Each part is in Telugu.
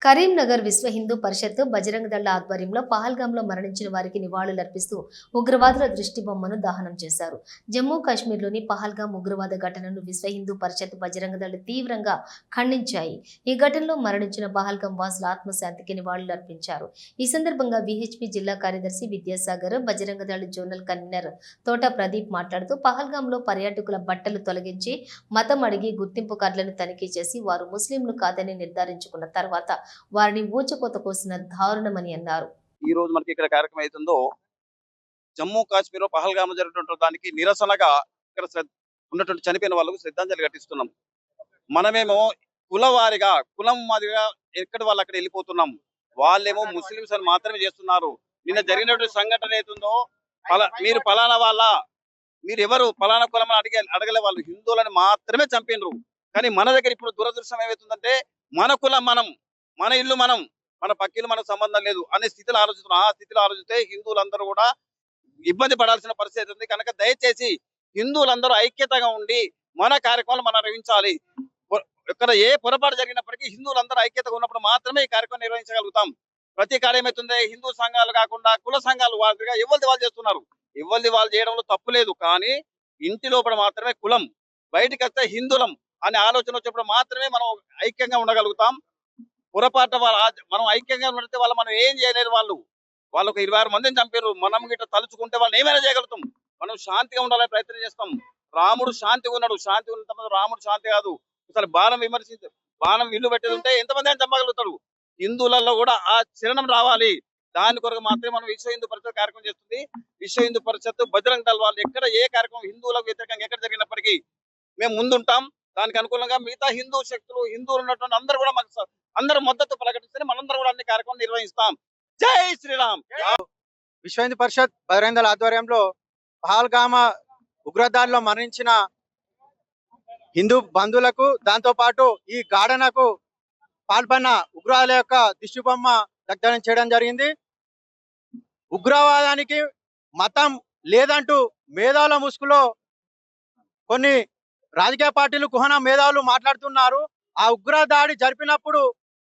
కరీంనగర్ విశ్వ హిందూ పరిషత్ బజరంగ దళ ఆధ్వర్యంలో పహల్గాంలో మరణించిన వారికి నివాళులర్పిస్తూ ఉగ్రవాదుల దృష్టి బొమ్మను దహనం చేశారు. జమ్మూ కాశ్మీర్లోని పహల్గాం ఉగ్రవాద ఘటనను విశ్వ హిందూ పరిషత్ బజరంగ దళ తీవ్రంగా ఖండించాయి. ఈ ఘటనలో మరణించిన పహల్గాం వాసుల ఆత్మశాంతికి నివాళులర్పించారు. ఈ సందర్భంగా విహెచ్పి జిల్లా కార్యదర్శి విద్యాసాగర్, బజరంగ దళ జోనల్ కన్వీనర్ తోట ప్రదీప్ మాట్లాడుతూ పహల్గాంలో పర్యాటకుల బట్టలు తొలగించి మతం అడిగి గుర్తింపు కార్డులను తనిఖీ చేసి వారు ముస్లింలు కాదని నిర్ధారించుకున్న తర్వాత వారిని ఊచకోత కోసిన దారుణమని అన్నారు. ఈ రోజు మనకి ఇక్కడ కార్యక్రమం అవుతుందో జమ్మూ కాశ్మీర్ లో పహల్గామ జరిగినటువంటి దానికి నిరసనగా ఇక్కడ ఉన్నటువంటి చనిపోయిన వాళ్ళకు శ్రద్ధాంజలి ఘటిస్తున్నాం. మనమేమో కులవారిగా కులం మాదిరిగా ఎక్కడ వాళ్ళు అక్కడ వెళ్ళిపోతున్నాం. వాళ్ళేమో ముస్లింస్ అని మాత్రమే చేస్తున్నారు. నిన్న జరిగినటువంటి సంఘటన ఏతుందో మీరు పలానా వాళ్ళ మీరు ఎవరు పలానా కులం అని అడగలే, వాళ్ళు హిందువులని మాత్రమే చంపినరు. కానీ మన దగ్గర ఇప్పుడు దురదృష్టం ఏమవుతుందంటే మన కులం మనం, మన ఇల్లు మనం, మన పక్కిల్లు మనకు సంబంధం లేదు అనే స్థితిలో ఆలోచిస్తున్నాం. ఆ స్థితిలో ఆలోచిస్తే హిందువులందరూ కూడా ఇబ్బంది పడాల్సిన పరిస్థితి ఉంది. కనుక దయచేసి హిందువులందరూ ఐక్యతగా ఉండి మన కార్యక్రమాలు మనం నిర్వహించాలి. ఇక్కడ ఏ పొరపాటు జరిగినప్పటికీ హిందువులందరూ ఐక్యతగా ఉన్నప్పుడు మాత్రమే ఈ కార్యక్రమం నిర్వహించగలుగుతాం. ప్రతి కార్యం ఏమవుతుంది, హిందూ సంఘాలు కాకుండా కుల సంఘాలు వారిగా ఎవరిది వాళ్ళు చేస్తున్నారు. ఎవరిది వాళ్ళు చేయడంలో తప్పు లేదు. కానీ ఇంటి లోపల మాత్రమే కులం, బయటకు వస్తే హిందువులం అనే ఆలోచన వచ్చినప్పుడు మాత్రమే మనం ఐక్యంగా ఉండగలుగుతాం. పొరపాటు మనం ఐక్యంగా ఉంటే వాళ్ళు మనం ఏం చేయలేరు. వాళ్ళకు 26 మందిని చంపారు. మనం గిట్ట తలుచుకుంటే వాళ్ళని ఏమైనా చేయగలుగుతాం. మనం శాంతిగా ఉండాలని ప్రయత్నం చేస్తాం. రాముడు శాంతిగా ఉన్నాడు. శాంతి ఉన్నంత రాముడు శాంతి కాదు. అసలు బాణం ఇల్లు పెట్టేది ఉంటే ఎంతమంది అని చంపగలుగుతాడు. హిందువులలో కూడా ఆ చలనం రావాలి. దాని కొరకు మాత్రమే మనం విశ్వ హిందూ పరిషత్ కార్యక్రమం చేస్తుంది. విశ్వ హిందూ పరిషత్ బజరంగ దళ వాళ్ళు ఎక్కడ ఏ కార్యక్రమం హిందువులకు వ్యతిరేకంగా ఎక్కడ జరిగినప్పటికీ మేము ముందుంటాం. దానికి అనుకూలంగా మిగతా హిందూ శక్తులు, హిందువులు ఉన్నటువంటి అందరూ కూడా మాకు అందరూ మద్దతు ప్రకటిస్తే మనందరూ కూడా అన్ని కార్యక్రమం నిర్వహిస్తాం. జై శ్రీరామ్. విశ్వ హిందూ పరిషత్ బజరంగ దళ ఆధ్వర్యంలో పహల్గామ ఉగ్రదాడిలో మరణించిన హిందూ బంధువులకు, దాంతో పాటు ఈ గాఢనకు పాల్పడిన ఉగ్రవాదుల యొక్క దిష్టిబొమ్మ దగ్ధనం చేయడం జరిగింది. ఉగ్రవాదానికి మతం లేదంటూ మేధావుల ముసుగులో కొన్ని రాజకీయ పార్టీలు, కుహన మేధావులు మాట్లాడుతున్నారు. ఆ ఉగ్ర దాడి జరిపినప్పుడు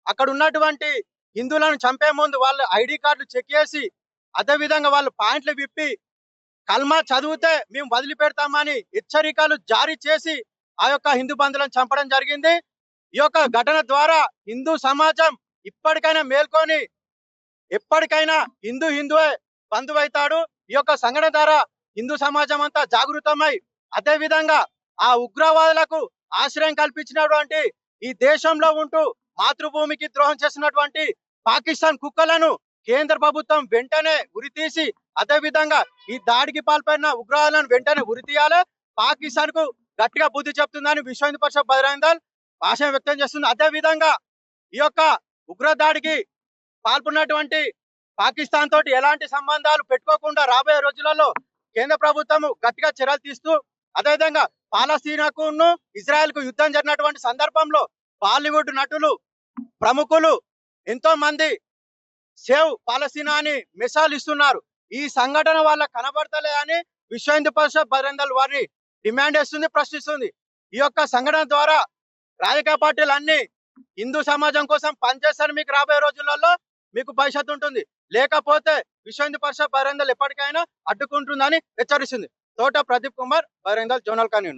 అక్కడ ఉన్నటువంటి హిందువులను చంపే ముందు వాళ్ళ ఐడి కార్డులు చెక్ చేసి, అదే విధంగా వాళ్ళు పాయింట్లు విప్పి కల్మా చదివితే మేము వదిలిపెడతామని హెచ్చరికలు జారీ చేసి ఆ యొక్క హిందూ బంధువులను చంపడం జరిగింది. ఈ యొక్క ఘటన ద్వారా హిందూ సమాజం ఇప్పటికైనా మేల్కొని ఎప్పటికైనా హిందువే బంధువైతాడు. ఈ యొక్క సంఘటన ద్వారా హిందూ సమాజం అంతా జాగృతమై అదే విధంగా ఆ ఉగ్రవాదులకు ఆశ్రయం కల్పించినటువంటి ఈ దేశంలో ఉంటూ మాతృభూమికి ద్రోహం చేసినటువంటి పాకిస్తాన్ కుక్కలను కేంద్ర ప్రభుత్వం వెంటనే ఉరితీసి, అదే విధంగా ఈ దాడికి పాల్పడిన ఉగ్రవాదులను వెంటనే ఉరితీయాలి. పాకిస్తాన్ కు గట్టిగా బుద్ధి చెప్తుందని విశ్వ హిందూ పరిషత్ బజరంగ దళ్ ఆశయం వ్యక్తం చేస్తుంది. అదే విధంగా ఈ యొక్క ఉగ్ర దాడికి పాల్పడినటువంటి పాకిస్తాన్ తోటి ఎలాంటి సంబంధాలు పెట్టుకోకుండా రాబోయే రోజులలో కేంద్ర ప్రభుత్వం గట్టిగా చర్యలు తీస్తూ, అదేవిధంగా పాలస్తీనాకు ఇజ్రాయెల్ కు యుద్ధం జరిగినటువంటి సందర్భంలో బాలీవుడ్ నటులు, ప్రముఖులు ఎంతో మంది సేవ్ పాలస్తీనా అని మెసాలు ఇస్తున్నారు. ఈ సంఘటన వాళ్ళ కనబడతలే అని విశ్వ హిందూ పరిషత్ బజరంగ దళ్ వారిని డిమాండ్ చేస్తుంది, ప్రశ్నిస్తుంది. ఈ యొక్క సంఘటన ద్వారా రాజకీయ పార్టీలు అన్ని హిందూ సమాజం కోసం పనిచేస్తారు. మీకు రాబోయే రోజులలో మీకు భవిష్యత్తు ఉంటుంది. లేకపోతే విశ్వ హిందూ పరిషత్ బజరంగ దళ్ ఎప్పటికైనా అడ్డుకుంటుందని హెచ్చరిస్తుంది. తోట ప్రదీప్ కుమార్, బజరంగ దళ్ జోనల్ కన్వీనర్.